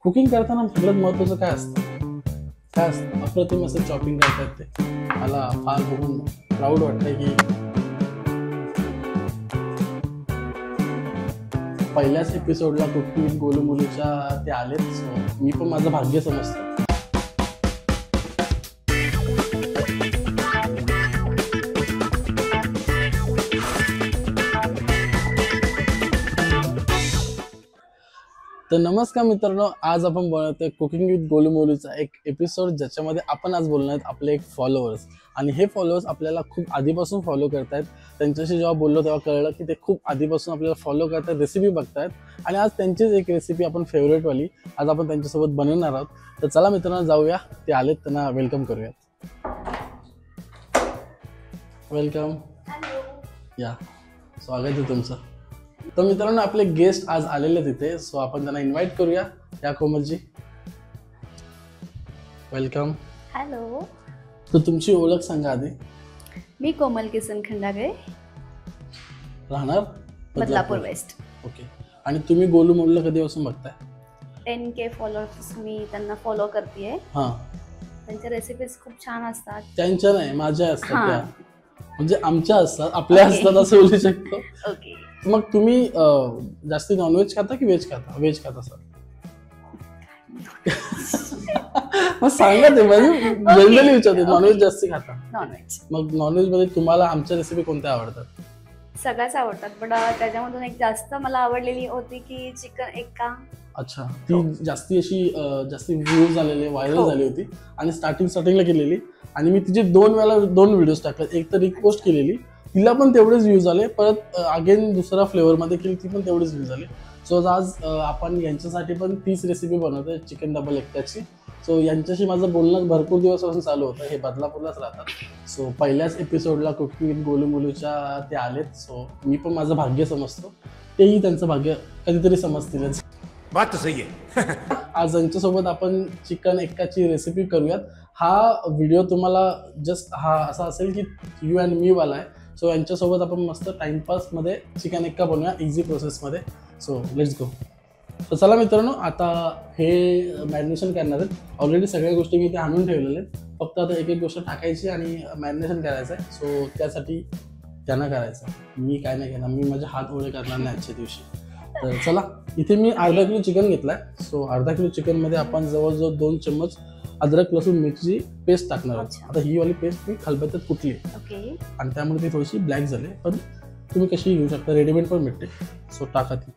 Cooking करताना सगळ्यात महत्त्वाचं काय असतं अप्रतिम असं चॉपिंग करतात ते मला फार बघून प्राऊड वाटतंय की पहिल्याच एपिसोडला कुकिंग विथ गोलू मुलीच्या ते आलेच. सो मी पण माझं भाग्य समजतो. तर नमस्कार मित्रांनो, आज आपण बनवतोय कुकिंग विथ गोलू मोलूचा एक एपिसोड, ज्याच्यामध्ये आपण आज बोलणार आहेत आपले एक फॉलोअर्स. आणि हे फॉलोअर्स आपल्याला खूप आधीपासून फॉलो करतायत. त्यांच्याशी जेव्हा बोललो तेव्हा कळलं की ते खूप आधीपासून आपल्याला फॉलो करतात, रेसिपी बघतायत. आणि आज त्यांचीच एक रेसिपी आपण फेवरेटवाली आज आपण त्यांच्यासोबत बनवणार आहोत. तर चला मित्रांनो जाऊया, ते आलेत, त्यांना वेलकम करूयात. वेलकम. या, स्वागत आहे तुमचं. तर मित्रांनो आपले गेस्ट आज आलेले तिथे, सो आपण त्यांना इन्व्हाइट करूया. या कोमलजी, वेलकम. हॅलो. तर तुमची ओळख सांगा आधी. मी कोमल किसन खंडागळे, राहणार बदलापूर वेस्ट. ओके. आणि तुम्ही गोलू मोलूला कधीपासून बघताय? 10K फॉलोअर्स मी त्यांना फॉलो करतेय. हां, त्यांच्या रेसिपीज खूप छान असतात. त्यांच्या नाही, माझ्या असतात त्या, म्हणजे आमच्या असतात, आपल्या असतात असं बोलू शकतो. ओके. मग तुम्ही जास्ती नॉनव्हेज खाता की व्हेज खाता? व्हेज खाता सर. मग सांगा ते, म्हणजे जनरली विचारते. नॉनव्हेज जास्ती खाता? नॉनव्हेज. मग नॉनव्हेज मध्ये तुम्हाला आमच्या रेसिपी कोणत्या आवडतात? सगळ्याच आवडतात, पण त्याच्यामधून एक जास्त मला आवडलेली होती की चिकन एक्का. अच्छा, ती जास्ती अशी जास्ती व्ह्यूज झालेले, व्हायरल झाली होती आणि स्टार्टिंगला केलेली. आणि मी तिचे 2 वेळा 2 व्हिडिओज टाकले. एक तर रिपोस्ट केलेली, तिला पण तेवढेच व्ह्यूज आले. परत अगेन दुसरा फ्लेवरमध्ये केली, ती पण तेवढेच व्ह्यूज आले. सो आज आपण यांच्यासाठी पण 30 रेसिपी बनवतोय चिकन डबल एक्काची. सो यांच्याशी माझं बोलणं भरपूर दिवसापासून चालू होतं. हे बदलापूरलाच राहतात. सो पहिल्याच एपिसोडला कुकिंग विथ गोलू मोलूच्या ते आलेत. सो मी पण माझं भाग्य समजतो, तेही त्यांचं भाग्य कधीतरी समजतीलच. बात तो सही है. आज यांच्यासोबत आपण चिकन एक्काची रेसिपी करूयात. हा व्हिडिओ तुम्हाला जस्ट हा असा असेल की यू अँड मी वाला आहे. सो यांच्यासोबत आपण मस्त टाइमपासमध्ये चिकन एक्का बनवूया, इझी प्रोसेसमध्ये. So let's go. तर चला मित्रांनो, आता हे मॅरिनेशन करणार आहेत. ऑलरेडी सगळ्या गोष्टी मी इथे आणून ठेवलेल्या आहेत. फक्त आता एक एक गोष्ट टाकायची आणि मॅरिनेशन करायचं आहे. सो त्यासाठी त्यांना करायचं, मी काय नाही करणार. मी माझे हात ओळे करणार नाही आजच्या दिवशी. तर चला, इथे मी अर्धा किलो चिकन घेतलाय. सो अर्धा किलो चिकनमध्ये आपण जवळजवळ 2 चम्मच अद्रक लसूण मिरची पेस्ट टाकणार आहोत. आता ही वाली पेस्ट मी खलबत्त्यात कुटली आणि त्यामुळे ती थोडीशी ब्लॅक झाली, पण तुम्ही कशी घेऊ शकता, रेडीमेड पण मिळते. सो टाका ती.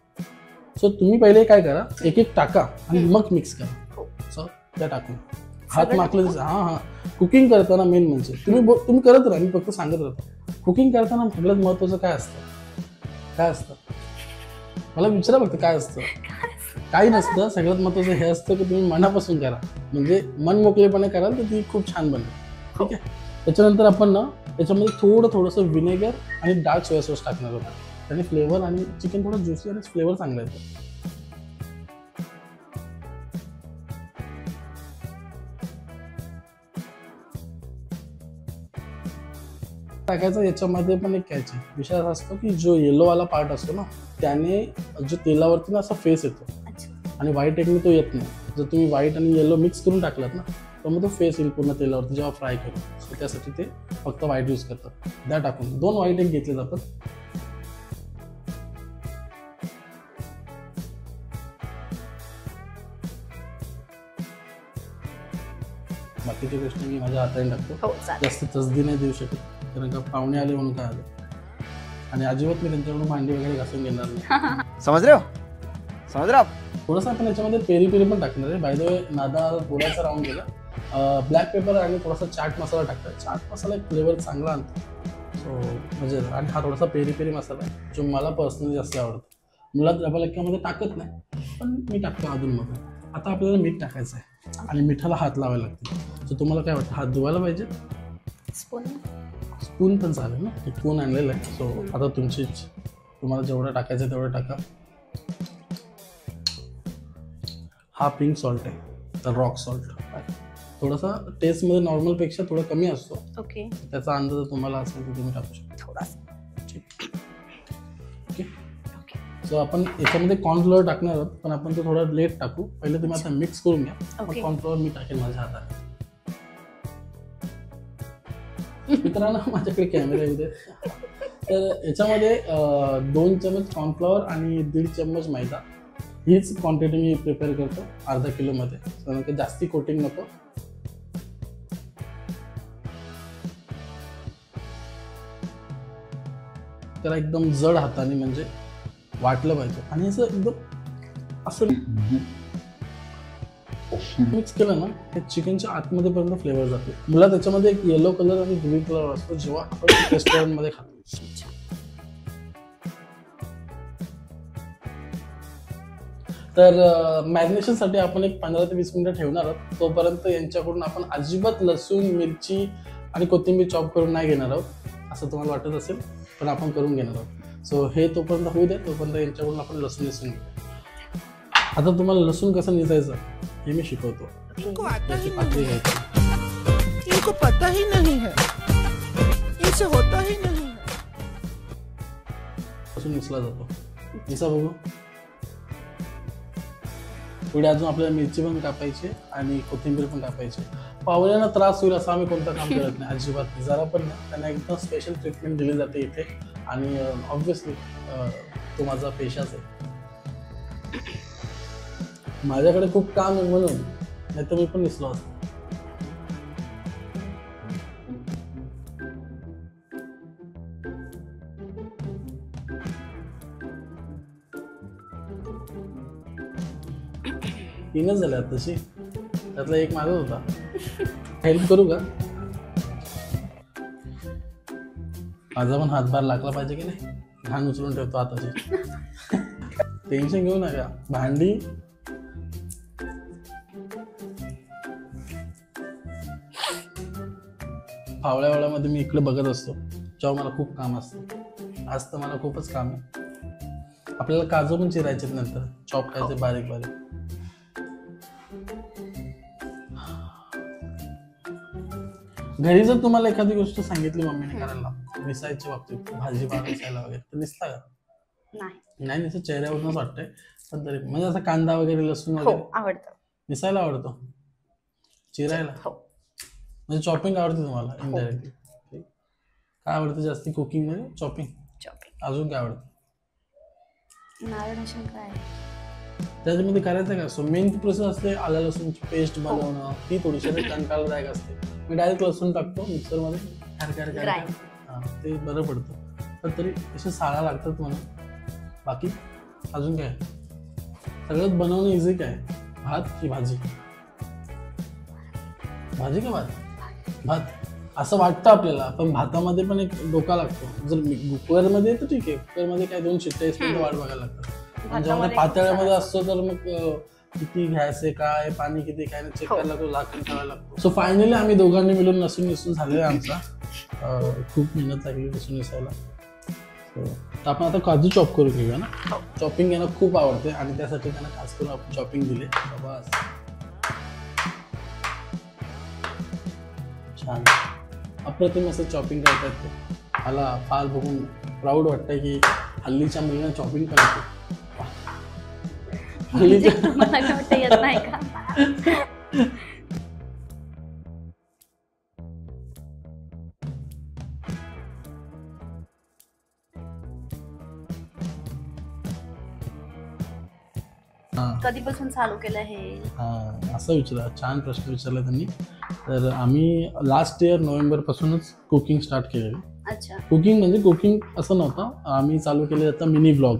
सो तुम्ही पहिले काय करा, एक एक टाका आणि मग मिक्स करा. सो त्या टाकून हात माखलं. हां, कुकिंग करताना मेन म्हणजे तुम्ही करत राहा, मी फक्त सांगत राहतो. कुकिंग करताना सगळ्यात महत्त्वाचं काय असतं मला विचारा फक्त, काय असतं? काही नसतं. सगळ्यात महत्त्वाचं हे असतं की तुम्ही मनापासून करा, म्हणजे मन मोकळेपणे कराल तर ती खूप छान बनेल. ठीक आहे. त्याच्यानंतर आपण ना त्याच्यामध्ये थोडंसं विनेगर आणि डार्क सोया सॉस टाकणार होतो. त्याने फ्लेवर आणि चिकन थोडं ज्युसी आणि फ्लेवर चांगला येतो. टाकायचं. याच्यामध्ये पण एक कॅच आहे. विषय असा असतो की जो येलोवाला पार्ट असतो ना, त्याने जो तेलावरती ना असा फेस येतो आणि व्हाईट एगने तो येत नाही. जर तुम्ही व्हाईट आणि येलो मिक्स करून टाकलात ना, तर मग तो फेस येईल पूर्ण तेलावरती जेव्हा फ्राय करू. सो त्यासाठी ते फक्त व्हाईट यूज करतात. त्या टाकून 2 व्हाईट एग घेतले आपण. बाकीची गोष्टी मी माझ्या हाताने टाकतो, जास्त तसदी नाही देऊ शकत, कारण का पाहुणे आले म्हणून काय आले. आणि अजिबात मी त्यांच्याकडून भांडी वगैरे घासून घेणार नाही. समझ रहे हो. थोडंसं आपण याच्यामध्ये पेरी पेरी पण टाकणार आहे. बाय द वे, नादा थोडासा राऊंड केला. ब्लॅक पेपर आणि थोडासा चाट मसाला टाकतात. चाट मसाला एक फ्लेवर चांगला आणतो. सो म्हणजे, आणि हा थोडासा पेरी पेरी मसाला आहे जो मला पर्सनली जास्त आवडतो. मला डबल एक्कामध्ये टाकत नाही, पण मी टाकतो अधूनमधून. आता आपल्याला मीठ टाकायचं आहे आणि मिठाला हात लावायला लागते. सो तुम्हाला काय वाटतं, हात धुवायला पाहिजे? स्पून पण चालेल ना, एक स्पून आणलेलं आहे. सो आता तुम्हाला जेवढं टाकायचं तेवढं टाका. हा पिंक सॉल्ट आहे, तर रॉक सॉल्ट. थोडासा टेस्टमध्ये नॉर्मलपेक्षा थोडा कमी असतो. ओके. त्याचा अंदाज तुम्हाला असेल तर तुम्ही टाकू शकता थोडासा. ठीक. ओके. सो आपण याच्यामध्ये कॉर्नफ्लोअर टाकणार आहोत, पण आपण तो थोडा लेट टाकू. पहिले तुम्ही आता मिक्स करून घ्या, मग Okay. कॉर्नफ्लोअर मी टाकेन माझ्या हाताने. मित्रांनो माझ्याकडे कॅमेरा येऊ दे. तर याच्यामध्ये 2 चमच कॉर्नफ्लॉवर आणि 1.5 चम्मच मैदा, हीच क्वांटिटी मी प्रिपेअर करतो अर्धा किलोमध्ये. कारण जास्ती कोटिंग नको. त्याला एकदम जड हाताने म्हणजे वाटलं पाहिजे आणि असं एकदम असं मिक्स केलं ना, हे चिकनच्या आतमध्ये पर्यंत फ्लेवर जातो. मला त्याच्यामध्ये एक येलो कलर आणि ग्रीन कलर असतो जेव्हा आपण रेस्टॉरंटमध्ये खातो. तर मॅरिनेशनसाठी आपण एक 15 ते 20 मिनिटं ठेवणार आहोत. तोपर्यंत यांच्याकडून आपण अजिबात लसूण, मिरची आणि कोथिंबीर चॉप करून नाही घेणार आहोत, असं तुम्हाला वाटत असेल, पण आपण करून घेणार आहोत. सो हे तोपर्यंत होऊ दे, तोपर्यंत यांच्याकडून आपण लसूण निसून घेऊ. आता तुम्हाला लसूण कसं निसायचं हे मी शिकवतो. इनको आता ही पातळी नहीं है, घ्यायची. इनको पता ही नहीं है, इनसे होता ही नहीं है. लसूण निसला जातो. निसा बघू. पुढे अजून आपल्याला मिरची पण कापायची आणि कोथिंबीर पण कापायची. पाहुण्यांना त्रास होईल असं आम्ही कोणतं काम करत नाही, अजिबात नाही, जरा पण नाही. त्यांना एकदम स्पेशल ट्रीटमेंट दिली जाते इथे आणि ऑब्व्हियसली तो माझा पेशाच आहे. माझ्याकडे खूप काम आहे म्हणून, नाही तर मी पण निसलो असतो. तीनच झाल्या तशी, त्यातला एक माझा होता. हेल्प करू का? माझा पण हातभार लागला पाहिजे की नाही. घाण उचलून ठेवतो आताची. टेन्शन घेऊ नका. भांडी फावळ्यावाळ्यामध्ये मी इकडे बघत असतो जेव्हा मला खूप काम असतं. आज तर मला खूपच काम आहे. आपल्याला काजू पण चिरायचे नंतर, चॉप करायचे बारीक बारीक. घरी जर तुम्हाला एखादी गोष्ट सांगितली मम्मीने करायला, निसायच्या बाबतीत, भाजी निसायला वगैरे, तर निसता का? नाही निसत, चेहऱ्यावरूनच वाटतंय. पण तरी म्हणजे असं कांदा वगैरे, लसूण वगैरे आवडतं. निसायला आवडतो, चिरायला म्हणजे चॉपिंग आवडते तुम्हाला इनडायरेक्टली. काय आवडतं जास्ती कुकिंग मध्ये? चॉपिंग. अजून काय आवडतं? त्याच्यामध्ये करायचं काय असतो, मेन प्रोसेस असते आलं लसूणची पेस्ट बनवणं. ती थोडीशी कंटाळदायक असते. मी डायरेक्ट लसूण टाकतो मिक्सरमध्ये, हां ते बरं पडतं. पण तरी असे साळा लागतात म्हणून. बाकी अजून काय? सगळ्यात बनवणं इझी काय? भात की भाजी? भाजी का भात? भात असं वाटतं आपल्याला, पण भातामध्ये पण एक डोका लागतो. जर कुकरमध्ये तर ठीक आहे, कुकरमध्ये काय 2 शिट्ट्या येईपर्यंत वाट बघायला लागतात. आणि जेव्हा पातळ्यामध्ये असतो तर मग किती घ्यायचे, काय पाणी किती, काय चेक करायला लागतो, झाकण ठेवायला लागतो. सो फायनली आम्ही दोघांनी मिळून लसूण निसून झालेला आमचा. खूप मेहनत लागली लसूण निसायला. तर आपण आता काजू चॉप करून घेऊया ना. चॉपिंग यांना खूप आवडते आणि त्यासाठी त्यांना खास करून आपण चॉपिंग दिले. बस छान अप्रतिम असं चॉपिंग करतात ते. मला फार बघून प्राऊड वाटतंय की हल्लीच्या मुलींना चॉपिंग करते. हल्लीच्या येत नाही का? कधीपासून चालू केलं हे? असं विचारलं, छान प्रश्न विचारला त्यांनी. तर आम्ही लास्ट इयर नोव्हेंबर पासूनच कुकिंग स्टार्ट केलेली. अच्छा. कुकिंग म्हणजे कुकिंग असं नव्हतं. आम्ही चालू केले आता मिनी ब्लॉग.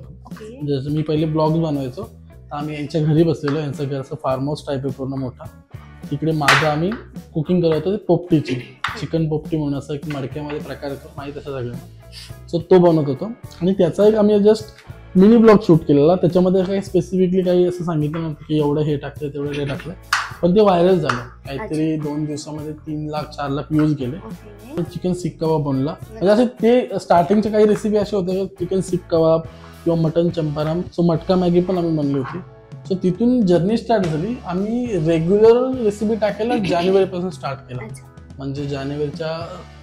जसं मी पहिले ब्लॉग बनवायचो, तर आम्ही यांच्या घरी बसलेलो. यांचं घर असं फार्म हाऊस टाईप आहे पूर्ण मोठा. तिकडे माझं आम्ही कुकिंग करत होतो, ते पोपटीची चिकन पोपटी म्हणून असं एक मडक्यामध्ये प्रकार येतो, माहीत असं सगळं. सो तो बनवत होतो आणि त्याचा एक आम्ही जस्ट मिनी ब्लॉग शूट केलेला. त्याच्यामध्ये काही स्पेसिफिकली काही असं सांगितलं नव्हतं की एवढं हे टाकलं तेवढं हे टाकलं, पण ते व्हायरल झालं. काहीतरी 2 दिवसामध्ये 3 लाख 4 लाख व्ह्यूज गेले. तर चिकन सीख कबाब बनला. म्हणजे असे ते स्टार्टिंगच्या काही रेसिपी अशा होत्या की चिकन सीख कबाब किंवा मटन चंपाराम. सो मटका मॅगी पण आम्ही बनली होती. सो तिथून जर्नी स्टार्ट झाली. आम्ही रेग्युलर रेसिपी टाकायला जानेवारीपासून स्टार्ट केला. म्हणजे जानेवारीच्या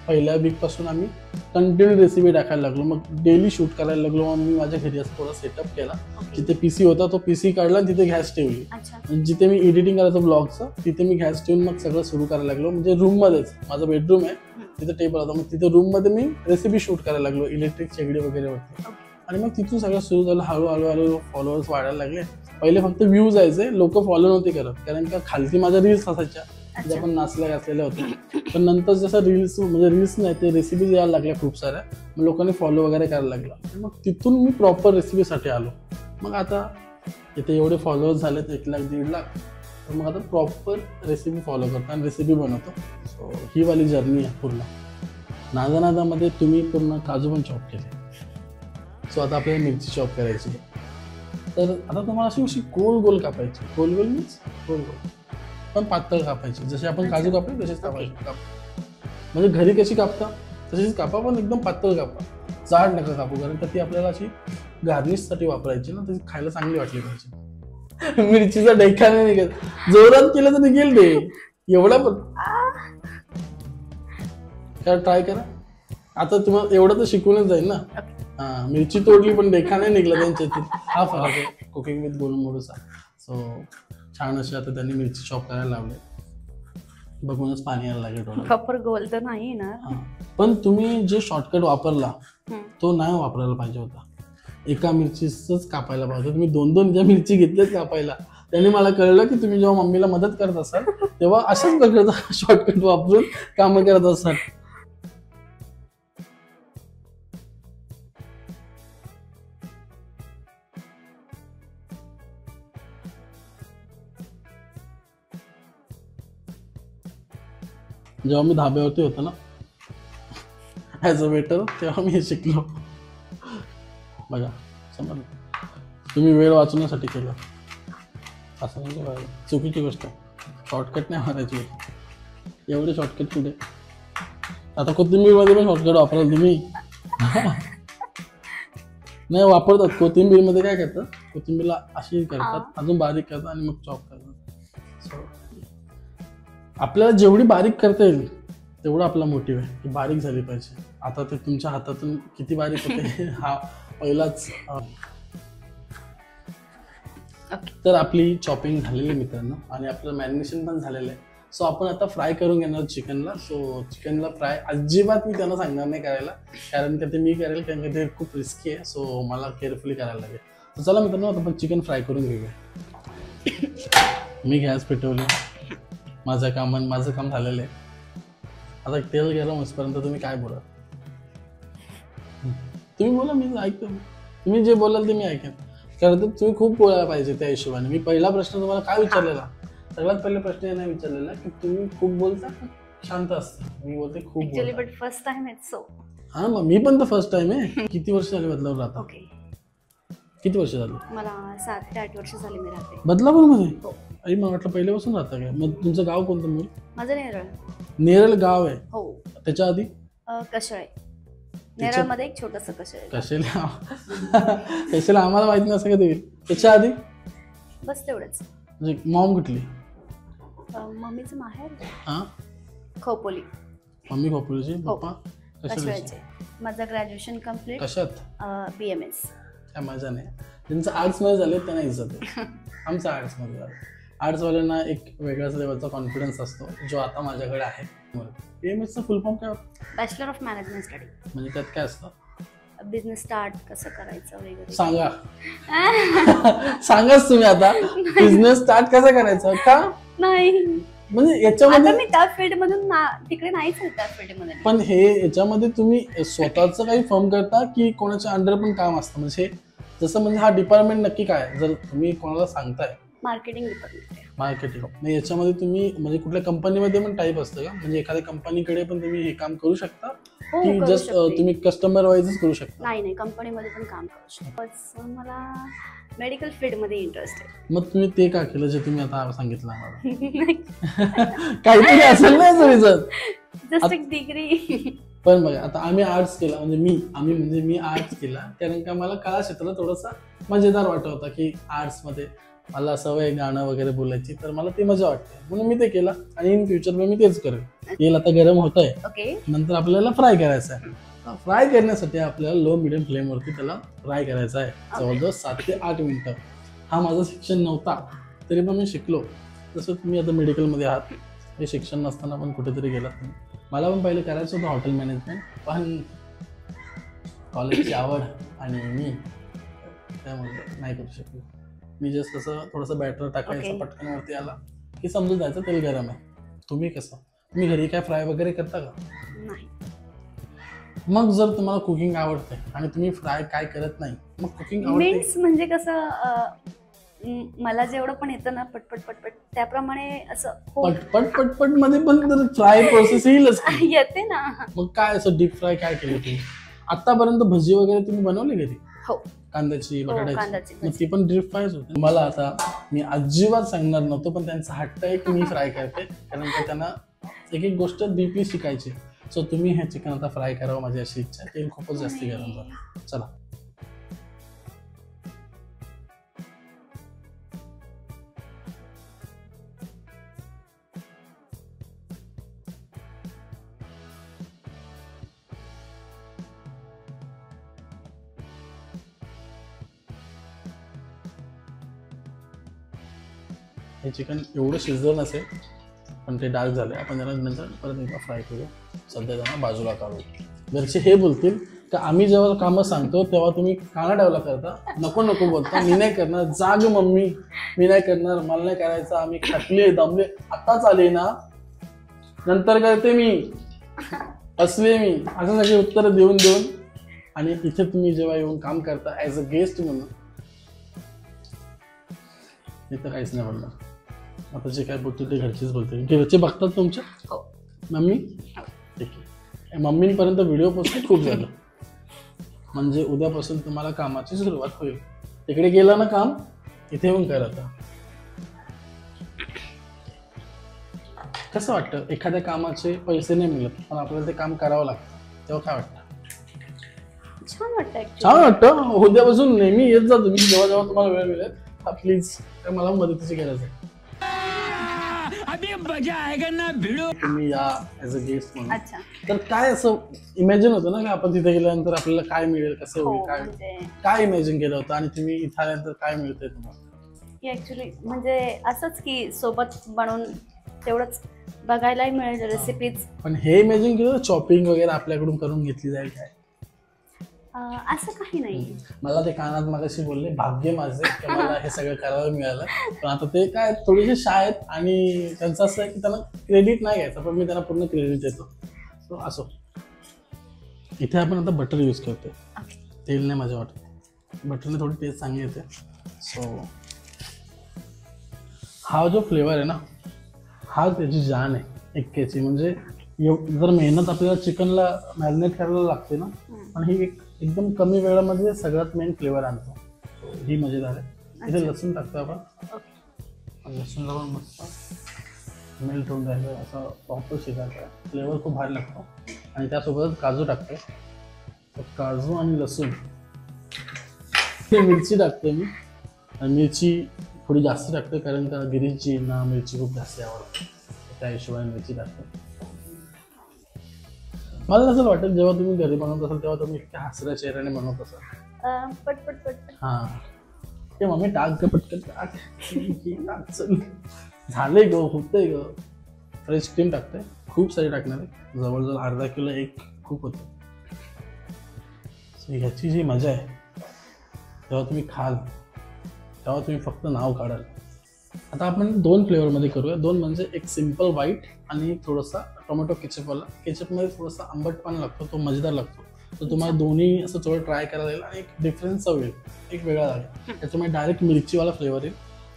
पहिल्या वीकपासून आम्ही कंटिन्यू रेसिपी टाकायला लागलो. मग डेली शूट करायला लागलो. मग मी माझ्या घरी असं थोडा सेटअप केला. जिथे PC होता तो PC काढला आणि तिथे गॅस ठेवली. जिथे मी एडिटिंग करायचो ब्लॉगचं तिथे मी गॅस ठेवून मग सगळं सुरू करायला लागलो. म्हणजे रूममध्येच, माझा बेडरूम आहे तिथे टेबल होता, मग तिथे रूममध्ये मी रेसिपी शूट करायला लागलो. इलेक्ट्रिक शेगडी वगैरे होती. आणि मग तिथून सगळं सुरू झालं. हळूहळू फॉलोअर्स वाढायला लागले. पहिले फक्त व्ह्यूज यायचे, लोक फॉलो नव्हते करत, कारण का खालती माझ्या रील्स असायच्या ज्या आपण नाचल्या घातलेल्या होत्या. पण नंतर जसं रील्स नाही ते रेसिपीज यायला लागल्या खूप साऱ्या, मग लोकांनी फॉलो वगैरे करायला लागला. मग तिथून मी प्रॉपर रेसिपीसाठी आलो. मग आता इथे एवढे फॉलोअर्स झालेत 1 लाख 1.5 लाख, तर मग आता प्रॉपर रेसिपी फॉलो करतो आणि रेसिपी बनवतो. सो ही वाली जर्नी आहे पूर्ण. नादामध्ये तुम्ही पूर्ण काजू पण चॉप केले. सो आता आपल्याला मिरची चॉप करायची. तर आता तुम्हाला अशी गोल कापायची. गोल मीन्स गोल पण पातळ कापायची. जसे आपण काजू कापले तसेच कापायचे. म्हणजे घरी कशी कापता तशीच कापा, पण एकदम पातळ कापा. जाड नका कापू, कारण का ती आपल्याला अशी गार्निशसाठी वापरायची ना, ती खायला चांगली वाटली पाहिजे. मिरचीचा डेखा नाही निघत, जोरात केलं तर निघेल ते एवढा. पण ट्राय करा. आता तुम्हाला एवढं तर शिकूनच जाईल ना. मिरची तोडली पण देखा नाही निघला त्यांच्यातील. हा फरक आहे कुकिंग विथ गोलमोडूचा. सो छान असे आता त्यांनी मिरची चॉप करायला लावले. बघूनच पाणी यायला लागेल थोडं. प्रॉपर गोल तर नाही ना. पण तुम्ही जे शॉर्टकट वापरला तो नाही वापरायला पाहिजे होता. एका मिरचीच कापायला पाहिजे. तुम्ही 2 ज्या मिरची घेतल्याच कापायला. त्याने मला कळलं की तुम्ही जेव्हा मम्मीला मदत करत असाल तेव्हा अशाच प्रकारचा शॉर्टकट वापरून कामं करत असाल. जेव्हा मी धाब्यावरती होतो ना ॲज अ वेटर, तेव्हा मी हे शिकलो. बघा समजलं, तुम्ही वेळ वाचवण्यासाठी केलं असं म्हणजे बघा चुकीची गोष्ट आहे. शॉर्टकट नाही मारायची होती. एवढे शॉर्टकट कुठे. आता कोथिंबीरमध्ये पण शॉर्टकट वापराल तुम्ही. नाही वापरतात. कोथिंबीरमध्ये काय करतात, कोथिंबीरला अशी करतात, अजून बारीक करतात आणि मग चॉप करतात. सो आपल्याला जेवढी बारीक करता येईल तेवढं आपला मोटिव्ह आहे की बारीक झाली पाहिजे. आता ते तुमच्या हातातून किती बारीक होते हा पहिलाच. तर आपली चॉपिंग झालेली मित्रांनो आणि आपलं मॅरिनेशन पण झालेलं आहे. सो आपण आता फ्राय करून घेणार चिकनला. सो चिकनला फ्राय अजिबात मी त्यांना सांगणार नाही करायला, कारण का ते मी करेल, कारण का ते खूप रिस्की आहे. सो मला केअरफुली करायला लागेल. तर चला मित्रांनो आता आपण चिकन फ्राय करून घेऊया. मी गॅस पेटवली. माझं काम झालेलं आहे. आता तेल गरम होईपर्यंत तुम्ही काय बोला, तुम्ही बोला, मी ऐकतो. तुम्ही जे बोलाल ते मी ऐकेन. कारण तर तुम्ही खूप बोलायला पाहिजे त्या हिशोबाने. मी पहिला प्रश्न तुम्हाला काय विचारलेला, सगळ्यात पहिला प्रश्न यांना विचारलेला की तुम्ही खूप बोलता शांत असता. मी बोलते खूप बोलता. But first time it's so. हा मग मी पण तर फर्स्ट टाइम आहे. किती वर्ष झाली बदलापूर राहता? ओके. किती वर्ष झाली? मला 7 ते 8 वर्ष झाली मी राहते बदलापूरमध्ये. आई मला वाटलं पहिल्यापासून राहता काय. मग तुमचं गाव कोणतं मूळ? माझं नेरळ. नेरळ गाव आहे. हो. त्याच्या आधी कशळे. नेरळमध्ये एक छोटंसं कशळे. कशाला आम्हाला माहित नसतं का ते. त्याच्या आधी बस तेवढंच. म्हणजे मॉम कुठली? मम्मीचं माहेर हा खोपोली. मम्मी खोपोलीची, पप्पा कशळ्याचे. माझं ग्रॅज्युएशन कम्प्लीट. कशात? BMS. काय मजा नाही. त्यांचं आर्ट्समध्ये झाले त्यांना इज्जत आहे. आमचं आर्ट्समध्ये झालं. आर्ट्सवाल्यांना एक वेगळ्याच लेवलचा कॉन्फिडन्स असतो जो आता माझ्याकडे आहे. BMSचं फुल फॉर्म काय होतं? Bachelor of management study. म्हणजे त्यात काय असतं? बिझनेस स्टार्ट कसं करायचं वगैरे. सांगाच तुम्ही आता बिझनेस स्टार्ट कसा करायचा का? नाही म्हणजे याच्यामध्ये मी त्या फील्ड मधून तिकडे नाहीच आहे त्या फील्ड मध्ये. पण हे याच्यामध्ये तुम्ही स्वतःच काही फर्म करता की कोणाच्या अंडर पण काम असतं? म्हणजे जसं म्हणजे हा डिपार्टमेंट नक्की काय, जर तुम्ही कोणाला सांगताय? Marketing department. मार्केटिंग. नाही याच्यामध्ये तुम्ही म्हणजे कुठल्या कंपनीमध्ये पण टाईप असतं का? म्हणजे एखाद्या कंपनीकडे पण तुम्ही हे काम करू शकता की जस्ट तुम्ही कस्टमर वाईजच करू शकता? नाही कंपनीमध्ये पण काम करू शकतो. मला मेडिकल फील्ड मध्ये इंटरेस्ट आहे. मग तुम्ही ते का केलं जे तुम्ही आता सांगितलं आम्हाला? काहीतरी असेल ना रिझन. जस्ट एक डिग्री. पण बघा आता आम्ही आर्ट्स केला, म्हणजे मी आर्ट्स केला कारण का मला कला क्षेत्राला थोडासा मजेदार वाटत होता की आर्ट्समध्ये मला सवय आहे गाणं वगैरे बोलायची, तर मला ती मजा वाटते म्हणून मी ते केलं आणि इन फ्युचर मी तेच करेन. तेल आता गरम होत आहे, ओके. नंतर आपल्याला फ्राय करायचं आहे. फ्राय करण्यासाठी आपल्याला लो मिडियम फ्लेमवरती त्याला फ्राय करायचं आहे जवळजवळ 7 ते 8 मिनिटं. हा माझा शिक्षण नव्हता तरी पण मी शिकलो. जसं तुम्ही आता मेडिकलमध्ये आहात, हे शिक्षण नसताना पण कुठेतरी गेलात तुम्ही. मला पण पहिले करायचं होतं हॉटेल मॅनेजमेंट, पण कॉलेजची आवड आणि मी त्यामुळे नाही करू शकलो. मी जस्ट कसं थोडंसं बॅटर टाकायचं Okay. पटकन वरती आला की समजून जायचं तेल गरम आहे. तुम्ही कसं, तुम्ही घरी काय फ्राय वगैरे करता का? नाही. मग जर तुम्हाला कुकिंग आवडते आणि तुम्ही फ्राय काय करत नाही, मग कुकिंग आवडते. मीन्स म्हणजे कसं मला जेवढं पण येतं ना पटपट पटपट त्याप्रमाणे असं पटपट पटपट मध्ये पण फ्राय प्रोसेस येईलच की. येते ना. मग काय असं डीप फ्राय काय केलं तुम्ही आतापर्यंत? भजी वगैरे तुम्ही बनवली घरी? हो. कांद्याची, कांद्याची बटाट्याची, मग भजी. ती पण डीप फ्रायच होते. मला आता मी अजिबात सांगणार नव्हतो, पण त्यांचा हट्ट आहे की मी फ्राय करते, कारण का त्यांना एक एक गोष्ट डीपली शिकायची. सो तुम्ही हे चिकन आता फ्राय करावं माझी अशी इच्छा आहे. तेल खूपच जास्त गरम झालं. चला हे चिकन एवढं शिजलं नसेल, पण ते डार्क झाले. आपण त्याला नंतर परत एकदा फ्राय करू. सध्या त्यांना बाजूला काढू. घरचे हे बोलतील का आम्ही जेव्हा कामं सांगतो तेव्हा तुम्ही काना ठेवला करता, नको नको बोलता. मी नाही करणार, जाग मम्मी, मी नाही करणार, मला नाही करायचं, आम्ही खाटले दमले, आताच आले ना, नंतर करते मी, असले मी, असं सगळे उत्तर देऊन देऊन. आणि इथे तुम्ही जेव्हा येऊन काम करता ॲज अ गेस्ट म्हणून, इथं काहीच नाही बोलणार. आता जे काय बोलतो ते घरचेच बोलते. घरचे बघतात तुमच्या? हो. मम्मी? ठीक आहे. मम्मींपर्यंत व्हिडिओ पोस्ट खूप झालं, म्हणजे उद्यापासून तुम्हाला कामाची सुरुवात होईल. तिकडे गेलं ना काम, इथे येऊन करा. आता कसं वाटतं एखाद्या कामाचे पैसे नाही मिळत पण आपल्याला ते काम करावं लागतं, तेव्हा काय वाटतं? छान वाटतं actually. छान वाटतं. उद्यापासून नेहमी येत जा तुम्ही, जेव्हा जेव्हा तुम्हाला वेळ मिळेल. प्लीज, मला मदतीची गरज आहे. अभी मजा आएगा ना भिड़ो. तुम्ही या ऍज अ गेस्ट म्हणून. अच्छा. तर काय असं इमॅजिन होतं ना की आपण तिथे गेल्यानंतर आपल्याला काय मिळेल, कसं हो होईल, काय म्हणजे काय इमॅजिन केलं होतं आणि तुम्ही इथे आल्यानंतर काय मिळतंय तुम्हाला? ऍक्च्युली म्हणजे असंच की सोबत बनवून तेवढंच बघायलाही मिळेल रेसिपीज. पण हे इमॅजिन केलं चॉपिंग वगैरे आपल्याकडून करून घेतली जाईल काय? असं काही नाही. मला ते कानात मागाशी बोलले, भाग्य माझे की मला हे सगळं करायला मिळालं. पण आता ते काय थोडेसे शाय आहेत आणि त्यांचं असं आहे की त्यांना क्रेडिट नाही घ्यायचं, पण मी त्यांना पूर्ण क्रेडिट देतो. सो असो. इथे आपण आता बटर यूज करतोय, तेल नाही माझ्या वाटत. बटरने थोडी टेस्ट चांगली येते. सो हा जो फ्लेवर आहे ना, हा त्याची जान आहे एक्केची. म्हणजे जर मेहनत आपल्याला चिकनला मॅरिनेट करायला लागते ना, पण ही एकदम कमी वेळामध्ये सगळ्यात मेन फ्लेवर आणतो. ही मजेदार आहे. इथे लसूण टाकतो आपण. लसूणला पण मस्त मेल्ट होऊन जायचं, असं प्रॉपर शिकायचं. फ्लेवर खूप भारी लागतो. आणि त्यासोबतच काजू टाकतो. तर काजू आणि लसूण, मिरची टाकते मी. आणि मिरची थोडी जास्त टाकते कारण का गिरीची ना मिरची खूप जास्त आवडते, त्या हिशोबाने मिरची टाकते. मला असं वाटेल जेव्हा तुम्ही घरी बनवत असाल तेव्हा तुम्ही इतक्या हसऱ्या चेहऱ्याने बनवत असाल. पटपट पटपट. हा, ते मम्मी टाक ग पटकन टाक. चल झालंय ग, होतंय ग. फ्रेश क्रीम टाकते, खूप सारी टाकणार आहे, जवळजवळ अर्धा किलो एक खूप होतं. ह्याची जी मजा आहे तेव्हा तुम्ही खाल तेव्हा तुम्ही फक्त नाव काढाल. आता आपण 2 फ्लेवरमध्ये करूया. 2 म्हणजे एक सिम्पल व्हाईट आणि थोडासा टोमॅटो केचपवाला. केचपमध्ये थोडासा आंबटपणा लागतो, तो मजेदार लागतो. तर तुम्हाला दोन्ही असं थोडं ट्राय करायला येईल आणि एक डिफरन्स होईल, एक वेगळा लागेल. त्याच्यामुळे डायरेक्ट मिरचीवाला फ्लेवर येईल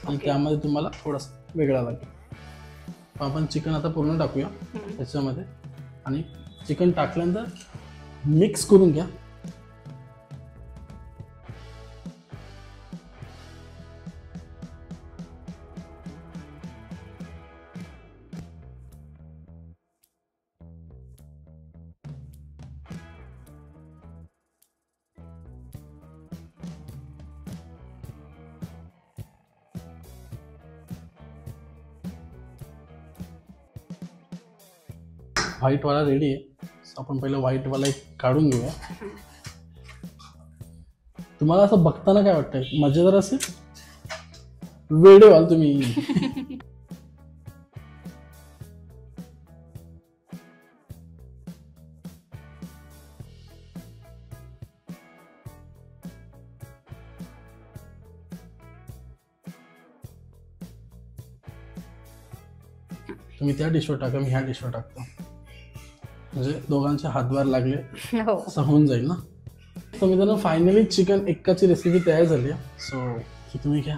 आणि त्यामध्ये तुम्हाला थोडासा वेगळा लागेल. आपण चिकन आता पूर्ण टाकूया त्याच्यामध्ये आणि चिकन टाकल्यानंतर मिक्स करून घ्या. व्हाईटवाला रेडी आहे. So आपण पहिलं व्हाईटवाला एक काढून घेऊया. तुम्हाला असं बघताना काय वाटतंय, मजेदार असेल? वेडे व्हाल तुम्ही. तुम्ही त्या डिशवर टाका, मी ह्या डिशवर टाकतो, म्हणजे दोघांचे हातभार लागले हो. असं होऊन जाईल ना. तर मित्रांनो फायनली चिकन एक्काची रेसिपी तयार झाली आहे. सो ही तुम्ही घ्या.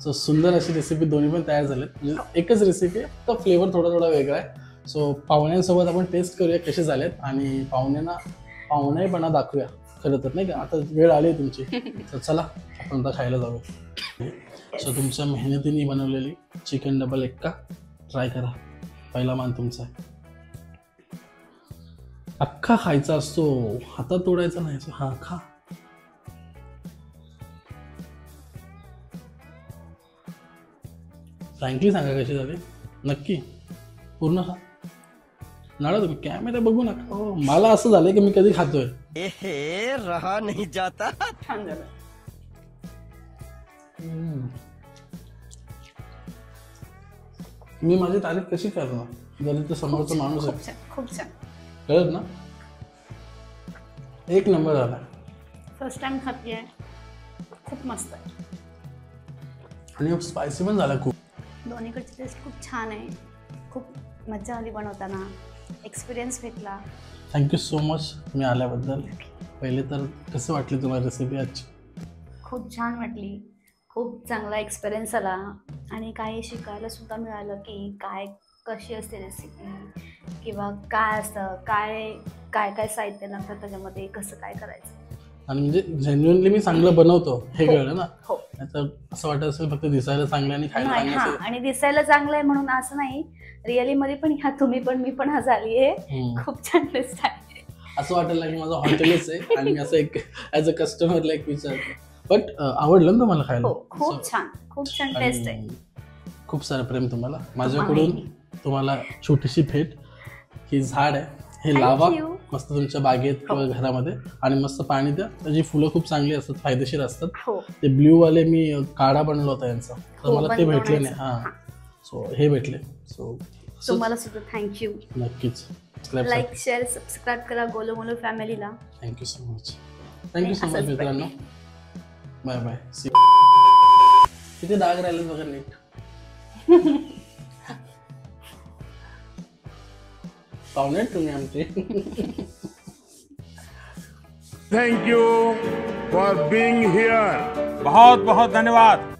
सो सुंदर अशी रेसिपी दोन्ही पण तयार झालेत. म्हणजे एकच रेसिपी आहे, तर फ्लेवर थोडा थोडा वेगळा आहे. सो पाहुण्यांसोबत आपण टेस्ट करूया कसे झालेत आणि पाहुणेपणा दाखवूया खरं तर, नाही का. आता वेळ आली आहे तुमची, तर चला आपण आता खायला जाऊया. सो तुमच्या मेहनतीने बनवलेली चिकन डबल एक्का ट्राय करा. पहिला मान तुमचा आहे. अख्खा खायचा असतो, हातात तोडायचा नाही. हा खा. फ्रँकली सांगा कशी झाली, नक्की पूर्ण खा. नाडा तुम्ही कॅमेरा बघू नका. हो, मला असं झालंय की मी कधी खातोय. एहे, रहा नहीं जाता. छान झालं. मी माझी तारीफ कशी करणार जरी तो समोरचा माणूस खूप आहे. छान, खूप छान. कळत ना, एक नंबर झाला. फर्स्ट टाइम खाते आहे, खूप मस्त आहे. आणि स्पायसी पण झाला खूप. दोन्हीकडची टेस्ट खूप छान आहे. खूप मजा आली बनवताना, एक्सपिरियन्स भेटला. थँक्यू सो मच तुम्ही आल्याबद्दल. पहिले तर कसं वाटली तुम्हाला रेसिपी आजची? खूप छान वाटली. खूप चांगला एक्सपिरियन्स आला आणि काही शिकायला सुद्धा मिळालं की कशी असते रेसिपी, किंवा काय असतं, काय साहित्य लागतं त्याच्यामध्ये, कसं काय करायचं. आणि म्हणजे जेन्युइनली मी चांगलं बनवतो हे कळलं ना. हो. आता असं वाटत असेल फक्त दिसायला चांगलं आणि खायला नाही, चांगलं हा, असेल. आणि दिसायला चांगलं आहे म्हणून असं नाही, रिअली मध्ये पण ह्या तुम्ही पण मी पण आज आली आहे. खूप छान टेस्ट आहे. असं वाटायला की माझं हॉटेलच आहे आणि मी असं एक ॲज अ कस्टमरला एक विचारतो. बट आवडलं ना तुम्हाला खायला? हो, खूप छान, खूप छान टेस्ट आहे. खूप सारं प्रेम तुम्हाला माझ्याकडून. तुम्हाला छोटीशी भेट, ही झाड आहे, हे लावा मस्त तुमच्या बागेत किंवा घरामध्ये, आणि मस्त पाणी द्या. त्याची फुलं खूप चांगली असतात, फायदेशीर असतात. ते ब्ल्यू वाले मी काढा बनवला होता यांचा, तर मला ते भेटले नाही. हां, सो हे भेटले. सो तुम्हाला सुद्धा थँक्यू. नक्कीच लाईक, शेअर, सबस्क्राईब करा गोलू मोलू फॅमिलीला. Thank you so much. Thank you so much मित्रांनो. Bye bye. किती डाग राहिले बघा नीट. पाहुणे तुम्ही आमचे. Thank you for being here. बहुत बहुत धन्यवाद.